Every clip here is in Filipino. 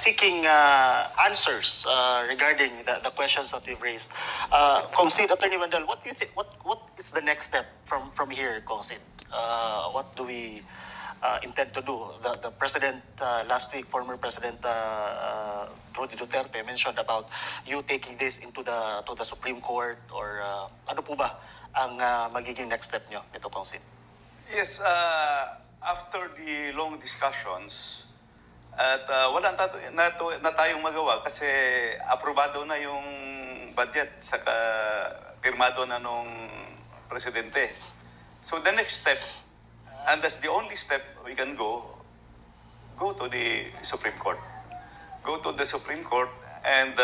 seeking answers regarding the questions that we've raised. Kong Sid, Attorney Wendell, what do you think? What is the next step from here, Kong Sid? What do we intend to do? The president last week, former President Rudy Duterte mentioned about you taking this into the Supreme Court, or ano po ba ang magiging next step nyo, ito, Kong Sid? Yes, after the long discussions, at wala na tayong magawa kasi aprobado na yung budget saka pirmado na nung presidente. So the next step, and that's the only step we can go to the Supreme Court. Go to the Supreme Court and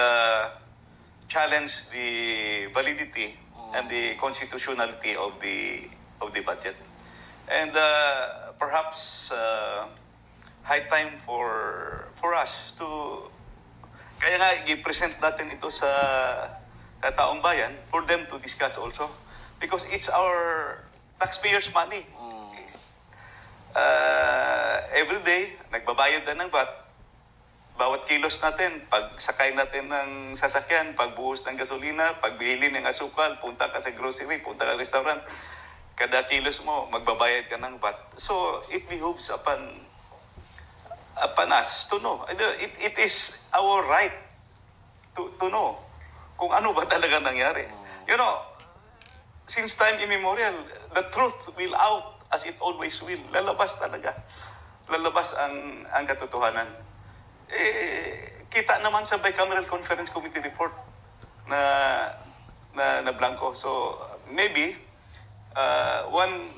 challenge the validity and the constitutionality of the budget. And perhaps high time for us to, kaya nga i-present natin ito sa taong bayan for them to discuss also, because it's our taxpayers' money. Every day, nagbabayad na ng VAT. Bawat kilos natin, pag sakay natin ng sasakyan, pagbuhos ng gasolina, pagbili ng asukal, punta ka sa grocery, punta ka sa restaurant, kada kilos mo, magbabayad ka ng VAT. So, it behooves upon us to know. It is our right to know kung ano ba talaga nangyari. You know, since time immemorial, the truth will out as it always will. Lalabas talaga. Lalabas ang katotohanan. Kita naman sa Bicameral Conference Committee report na blanco. So maybe one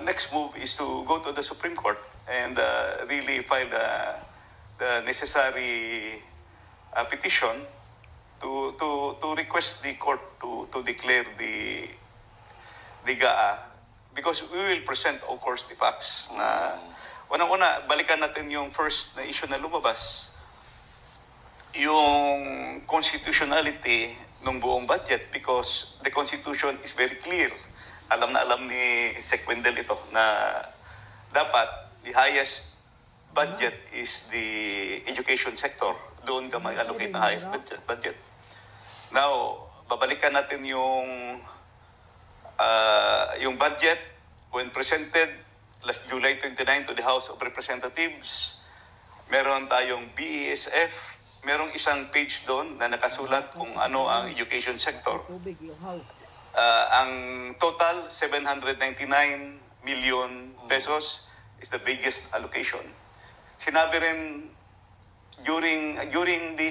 next move is to go to the Supreme Court and really file the necessary petition to request the court to declare the GAA, because we will present, of course, the facts. Na unang-una, balikan natin yung first na issue na lumabas, yung constitutionality ng buong budget, because the Constitution is very clear. Alam na alam ni Sec Wendell ito na dapat the highest budget is the education sector. Doon ka mag-allocate ng highest budget. Now, babalikan natin yung budget when presented last July 29 to the House of Representatives. Meron tayong BESF, merong isang page doon na nakasulat kung ano ang education sector. Ang total, 799 million pesos is the biggest allocation. Sinabi rin during the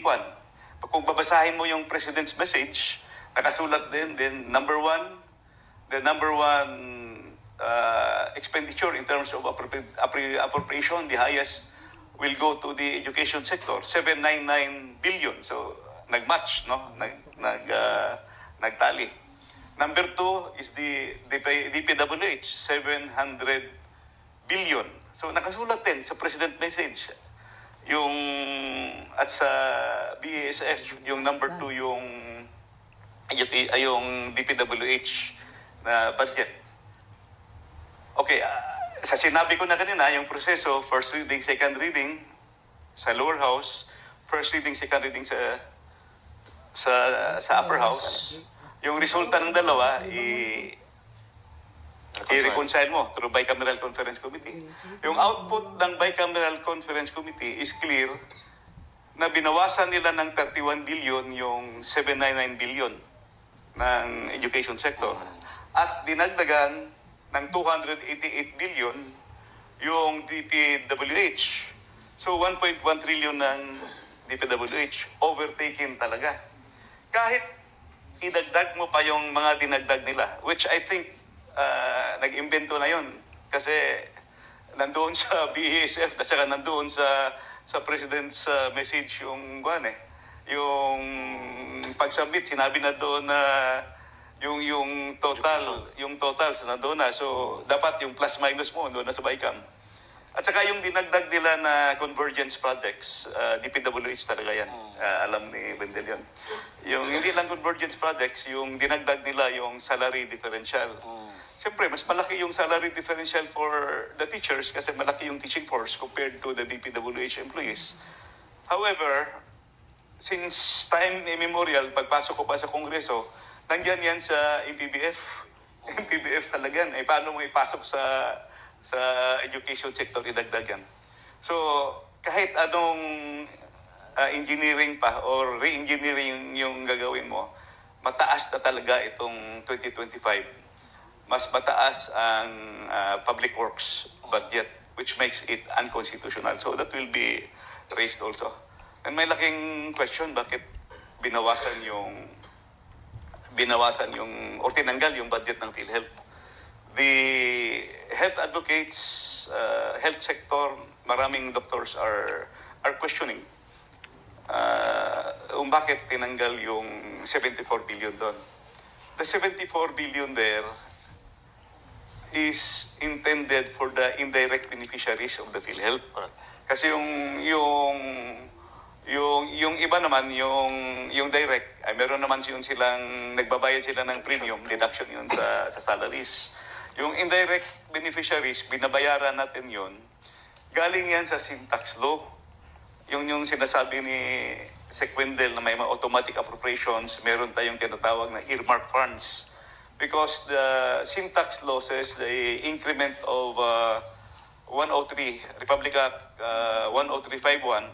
kung babasahin mo yung President's message, nakasulat din, the number one expenditure in terms of appropriation, the highest will go to the education sector, 799 billion. So, nag-match, no? Nagtali. Number two is the DPWH, 700 billion. So, nakasulat din sa President message. At sa BASF, yung number two, yung DPWH na budget. Okay, sa sinabi ko na kanina, yung proseso, first reading, second reading sa lower house, first reading, second reading sa upper house. Yung resulta ng dalawa, i-reconcile mo through Bicameral Conference Committee. Yung output ng Bicameral Conference Committee is clear na binawasan nila ng 31 billion yung 799 billion ng education sector. At dinagdagan ng 288 billion yung DPWH. So 1.1 trillion ng DPWH, overtaken talaga. Kahit idagdag mo pa yung mga dinagdag nila, which I think nag-imbento na yun. Kasi nandoon sa BASF at saka nandoon sa President's message yung pag-submit, sinabi na doon na yung total sa nandoon na. So, dapat yung plus-minus mo doon na sa BICAM. At saka yung dinagdag nila na convergence projects, DPWH talaga yan. Alam ni Wendell yan. Yung hindi lang convergence projects, yung dinagdag nila yung salary differential. Siyempre, mas malaki yung salary differential for the teachers kasi malaki yung teaching force compared to the DPWH employees. However, since time immemorial, pagpasok ko pa sa Kongreso, nandyan yan sa MPBF. MPBF talaga. Paano mo ipasok sa education sector, idagdagan. So, kahit anong engineering pa or re-engineering yung gagawin mo, mataas na talaga itong 2025. Mas mataas ang public works budget, which makes it unconstitutional. So that will be raised also. And may laking question, bakit binawasan yung or tinanggal yung budget ng PhilHealth. The health advocates, health sector, maraming doctors are questioning kung bakit tinanggal yung 74 billion doon. The 74 billion there is intended for the indirect beneficiaries of the PhilHealth. Kasi yung iba naman, yung direct, ay meron naman silang, nagbabayad sila ng premium, deduction yun sa salaries. Yung indirect beneficiaries, binabayaran natin yun, galing yan sa syntax law. Yung sinasabi ni Sequendel na may mga automatic appropriations, meron tayong tinatawag na earmark funds. Because the syntax law says the increment of 103, Republic Act 10351,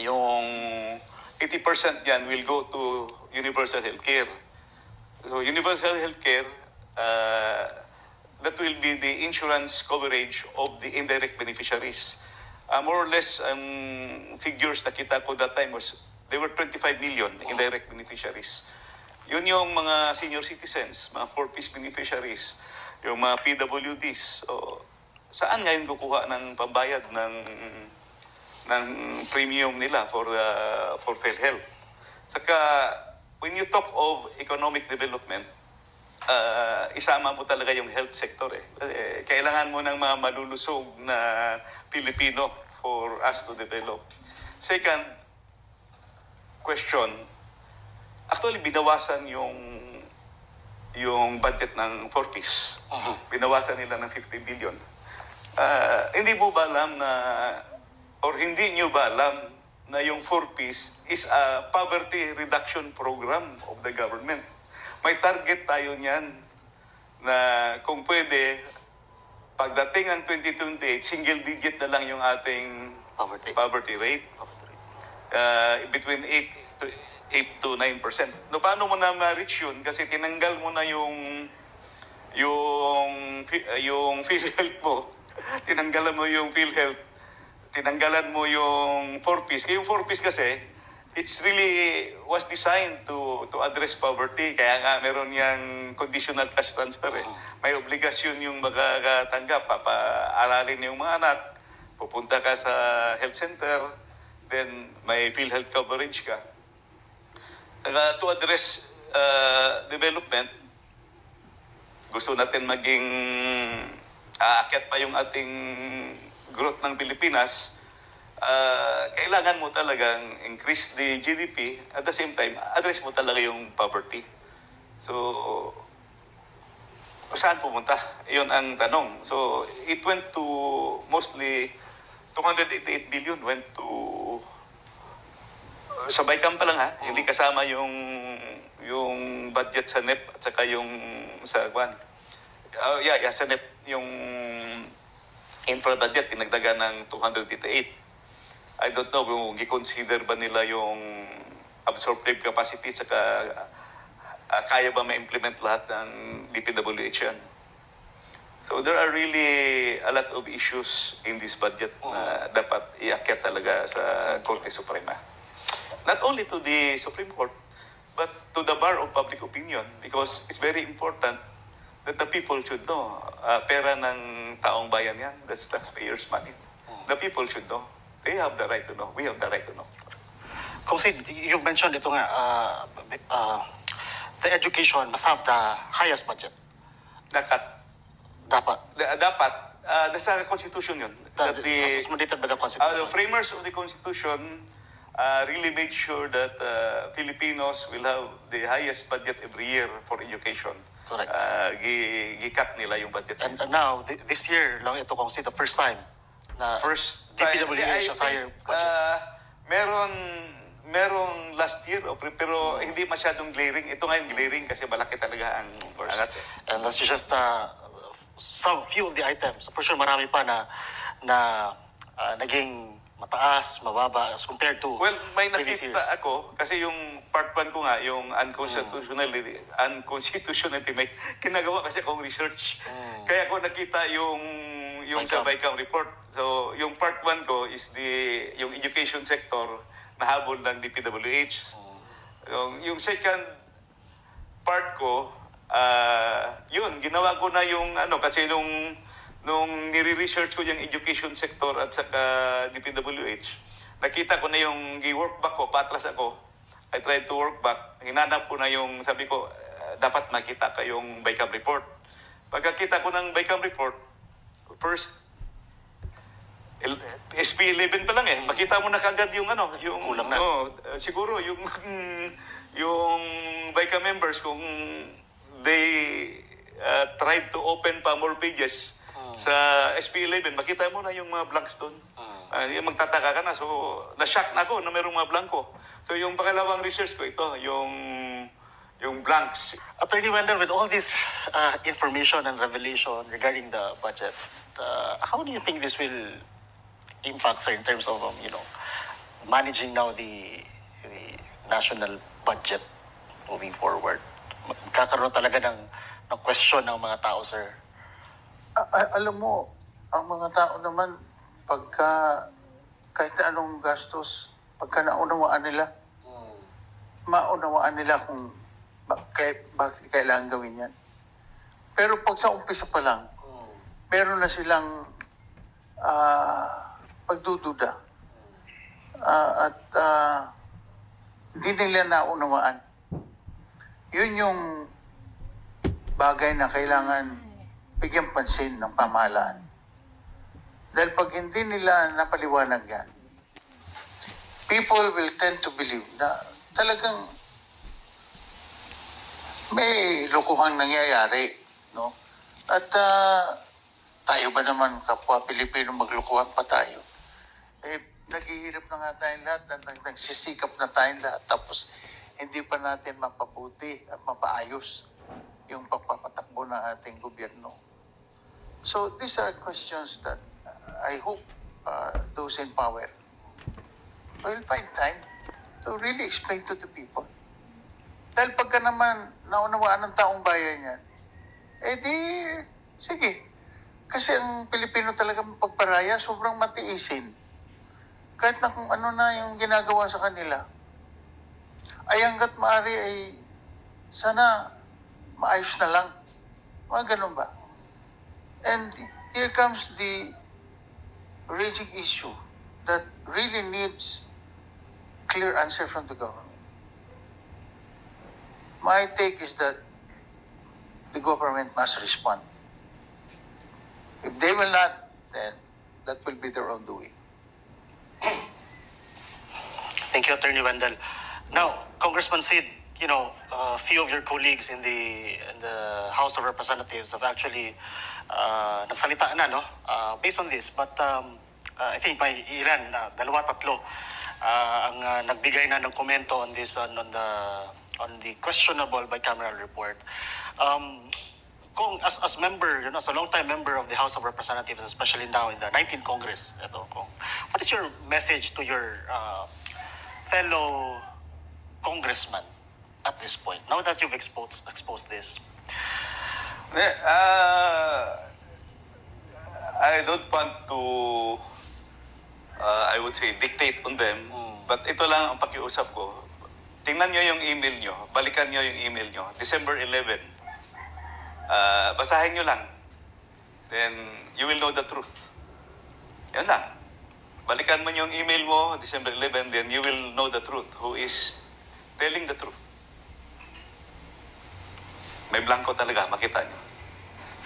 yung 80% yan will go to universal healthcare. So universal healthcare, that will be the insurance coverage of the indirect beneficiaries. More or less, figures na kita ko that time was, there were 25 million indirect beneficiaries. Yun yung mga senior citizens, mga 4-piece beneficiaries, yung mga PWDs. So, saan ngayon kukuha ng pambayad ng premium nila for PhilHealth? Saka, when you talk of economic development, isama mo talaga yung health sector eh. Kailangan mo ng mga malulusog na Pilipino for us to develop. Second question, actually binawasan yung budget ng 4-piece. Binawasan nila ng 50 billion. Hindi mo ba alam na, or hindi nyo ba alam na yung 4-piece is a poverty reduction program of the government? May target tayo niyan na kung pwede, pagdating ng 2028, single digit na lang yung ating poverty rate. Between 8 to 9%. No, paano mo na ma-reach yun? Kasi tinanggal mo na yung PhilHealth mo. Tinanggalan mo yung PhilHealth. Tinanggalan mo yung 4-piece. Yung 4-piece kasi, it's really was designed to address poverty. Kaya nga meron yang conditional cash transfer eh. May obligasyon yung magkatanggap, papaaralin yung mga anak, pupunta ka sa health center, then may PhilHealth coverage ka. To address development, gusto natin maging aakyat pa yung ating growth ng Pilipinas, kailangan mo talagang increase the GDP, at the same time, address mo talaga yung poverty. So, saan pumunta? Yun ang tanong. So, it went to mostly 288 billion went to sa BICAM pa lang ha, hindi kasama yung budget sa NEP at saka yung sa Kwan. Sa NEP, yung infra budget, tinagdagan ng 288. I don't know kung i-consider ba nila yung absorptive capacity saka kaya ba ma-implement lahat ng DPWH yan. So there are really a lot of issues in this budget na dapat iakyat talaga sa Korte Suprema. Not only to the Supreme Court, but to the bar of public opinion, because it's very important that the people should know. Pera ng taong bayan yan, that's taxpayers' money. The people should know. They have the right to know. We have the right to know. Kung you mentioned ito nga, the education must have the highest budget. Dapat. Nasa Constitution yun. As is mandated by the Constitution. The framers of the Constitution really made sure that Filipinos will have the highest budget every year for education. Correct. Gi-cut nila yung budget. And now, this year lang ito kung the first time na first time, DPWH has higher budget. merong last year, pero hindi masyadong glaring. Ito ngayon glaring kasi malaki talaga ang angat. And that's just some few of the items. For sure, marami pa na naging mataas, mababa as compared to Well, may previous nakita years. ako kasi yung part 1 ko nga, yung unconstitutionality, may ginagawa kasi akong research. Kaya ko nakita yung sa BICAM report. So, yung part 1 ko is yung education sector nahabol ng DPWH. Yung second part ko, yun, ginawa ko na yung kasi nung nire-research ko yung education sector at saka DPWH, nakita ko na yung gi-work back ko, patras ako. I tried to work back. Hinanap ko na yung, sabi ko, dapat makita ka yung BICAM report. Pagkakita ko ng BICAM report, first, SP11 pa lang makita mo na kagad yung yung kulang na. Siguro yung BICAM members kung they tried to open pa more pages sa SP11, makita mo na yung mga blanks doon. Yung magtataka ka na. So, na-shock na ako na mayroong mga blanco. So, yung pangalawang research ko, ito, yung blanks. Attorney Wendell, with all this information and revelation regarding the budget, how do you think this will impact, sir, in terms of managing now the national budget moving forward? Magkakaroon talaga ng question ng mga tao, sir. Alam mo, ang mga tao naman, pagka kahit anong gastos, pagka naunawaan nila, maunawaan nila kung bakit kailangan gawin yan. Pero pag sa umpisa pa lang, meron na silang pagdududa. At hindi nila naunawaan. Yun yung bagay na kailangan bigyan pansin ng pamahalaan. Dahil pag hindi nila napaliwanag yan, people will tend to believe na talagang may lokohang nangyayari, no? At tayo ba naman, kapwa Pilipino, maglokohan pa tayo? Naghihirap na nga tayong lahat, nagsisikap na tayong lahat, tapos hindi pa natin mapabuti at mapaayos yung pagpapatakbo ng ating gobyerno. So these are questions that I hope those in power will find time to really explain to the people. Dahil pagka naman naunawaan ng taong bayan yan, sige. Kasi ang Pilipino talaga pagparaya, sobrang matiisin. Kahit na kung ano na yung ginagawa sa kanila, ay hanggat maaari ay sana maayos na lang. Mga ganun ba? And here comes the raging issue that really needs clear answer from the government. My take is that the government must respond. If they will not, then that will be their own doing. Thank you, Attorney Wendell. Now, Congressman Sid, a few of your colleagues in the House of Representatives have actually nagsalita na, based on this. But I think may ilan, dalawa, tatlo, ang nagbigay na ng komento on this, on the questionable bicameral report. Kung as member, as a long-time member of the House of Representatives, especially now in the 19th Congress, what is your message to your fellow congressman at this point, now that you've exposed this? I don't want to, I would say, dictate on them, but ito lang ang pakiusap ko. Tingnan nyo yung email nyo, balikan nyo yung email nyo, December 11. Basahin nyo lang. Then, you will know the truth. Yan lang. Balikan mo yung email mo, December 11, then you will know the truth. Who is telling the truth. May blanco talaga, makita nyo.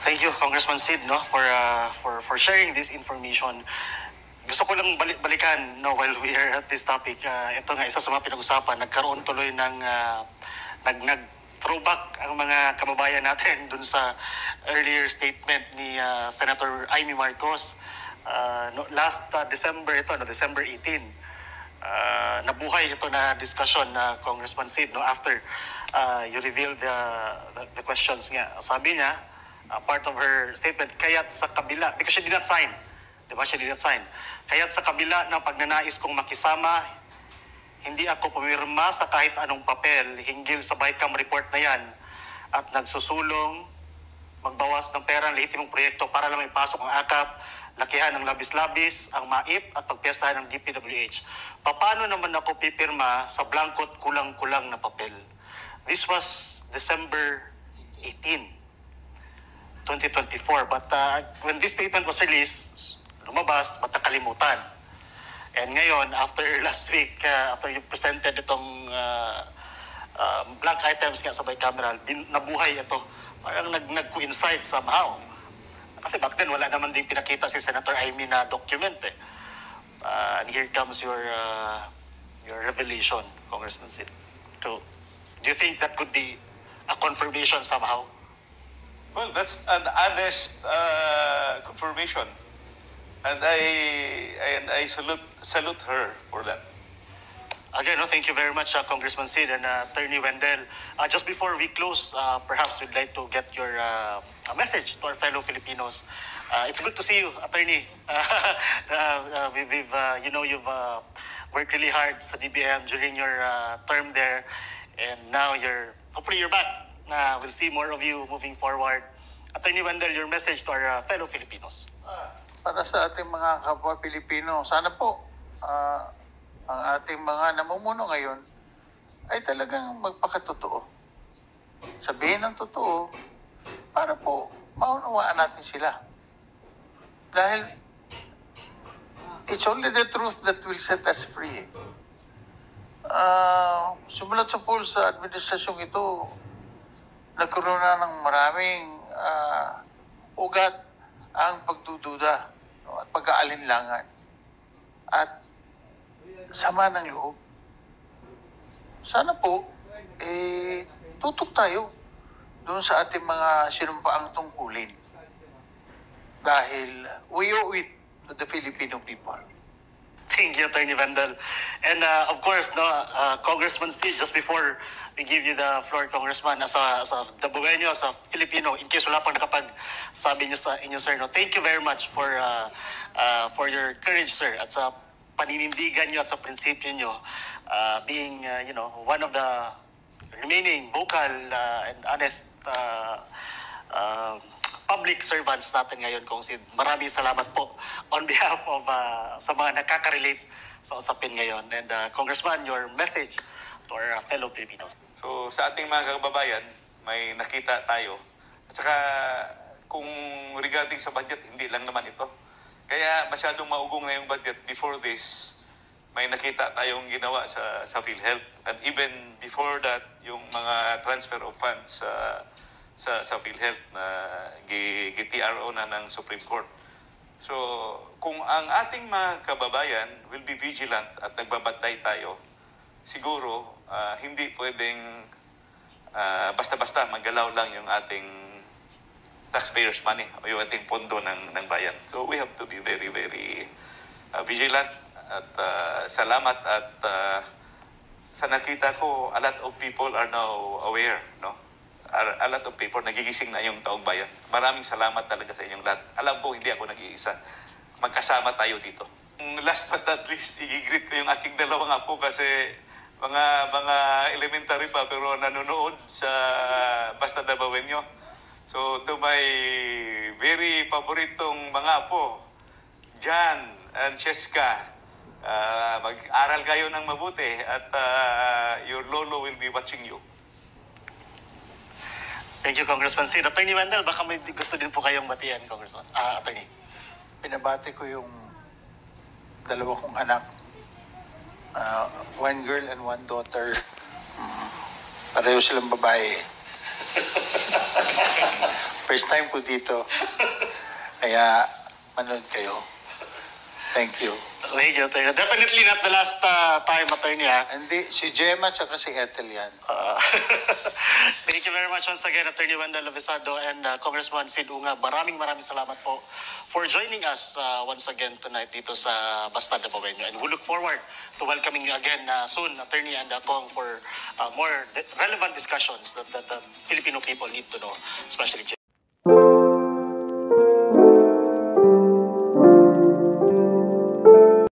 Thank you, Congressman Sid, for sharing this information. Gusto ko lang balikan, while we are at this topic. Ito nga, isa sa mga pinag-usapan, nagkaroon tuloy ng throwback ang mga kababayan natin dun sa earlier statement ni Senator Amy Marcos last December, December 18. nabuhay ito na discussion na Congressman Sid, no, after you revealed the questions nga. Sabi niya, part of her statement, kaya't sa kabila, because she did not sign, di ba, she did not sign, kaya't sa kabila ng pagnanais kong makisama, hindi ako pumirma sa kahit anong papel hinggil sa BICAM report na yan at nagsusulong magbawas ng pera ng lehitimong proyekto para lang ipasok ang AKAP, lakihan ng labis-labis, ang MAIP at pagpiestahan ng DPWH. Paano naman ako pipirma sa blankot kulang-kulang na papel? This was December 18, 2024. But when this statement was released, lumabas, ba't nakalimutan? And ngayon, after last week, after you presented itong blank items nga sa bicameral, nabuhay ito. Parang nag-coincide somehow. Kasi back then, wala naman din pinakita si Senator Amy na document eh. And here comes your revelation, Congressman Sid. So, do you think that could be a confirmation somehow? Well, that's an honest confirmation. And I salute her for that. Again, no, thank you very much, Congressman Sid and Attorney Wendell. Just before we close, perhaps we'd like to get your message to our fellow Filipinos. It's good to see you, Attorney. You've worked really hard sa DBM during your term there, and now hopefully you're back. We'll see more of you moving forward. Attorney Wendell, your message to our fellow Filipinos. Para sa ating mga kapwa Pilipino, sana po ang ating mga namumuno ngayon ay talagang magpakatotoo. Sabihin ng totoo para po maunawaan natin sila. Dahil it's only the truth that will set us free. Simulat sa polls sa administrasyong ito, nagkaroon na ng maraming ugat ang pagdududa, no, at pag-aalinlangan at sama ng loob. Sana po, tutok tayo doon sa ating mga sinumpaang tungkulin. Dahil we owe it to the Filipino people. Thank you, Attorney Wendell. And of course, no, Congressman Sid, just before we give you the floor, Congressman, as a Dabueño, as a Filipino, in case wala pang nakapag-sabi nyo sa inyo, sir, no, thank you very much for your courage, sir, at sa paninindigan nyo at sa prinsipyo nyo, being, one of the remaining vocal and honest public servants natin ngayon, Kong Sid. Maraming salamat po on behalf of sa mga nakaka-relate sa usapin ngayon. And Congressman, your message to our fellow Filipinos. So sa ating mga kababayan, may nakita tayo. At saka kung regarding sa budget, hindi lang naman ito. Kaya masyadong maugong na yung budget. Before this, may nakita tayong ginawa sa PhilHealth. And even before that, yung mga transfer of funds sa PhilHealth na GTRO na ng Supreme Court. So, kung ang ating mga kababayan will be vigilant at nagbabantay tayo, siguro hindi pwedeng basta-basta maggalaw lang yung ating taxpayers' money o yung ating pondo ng bayan. So, we have to be very, very vigilant at salamat at sa nakita ko, a lot of people are now aware, no? A lot of people, nagigising na yung taong bayan. Maraming salamat talaga sa inyong lahat. Alam po, hindi ako nag-iisa. Magkasama tayo dito. Last but not least, i-greet ko yung aking dalawang apo kasi mga elementary pa pero nanonood sa Basta Dabawenyo. So, to my very paboritong mga apo, Jan and Cheska, mag-aral kayo ng mabuti at your lolo will be watching you. Thank you, Congressman Sid. Attorney Wendell, baka may gusto din po kayong batian, Congressman. Attorney. Pinabati ko yung dalawa kong anak. One girl and one daughter. Pareho silang babae. First time ko dito. Kaya manood kayo. Thank you. Thank you, Attorney. Definitely not the last time, Attorney. Hindi, si Gemma tsaka si Ethel yan. Thank you very much once again, Attorney Wendell Lovisado and Congressman Sid Unga. Maraming salamat po for joining us once again tonight dito sa Bastard Nabawenyo. And we look forward to welcoming you again soon, Attorney and Kong, for more relevant discussions that the Filipino people need to know, especially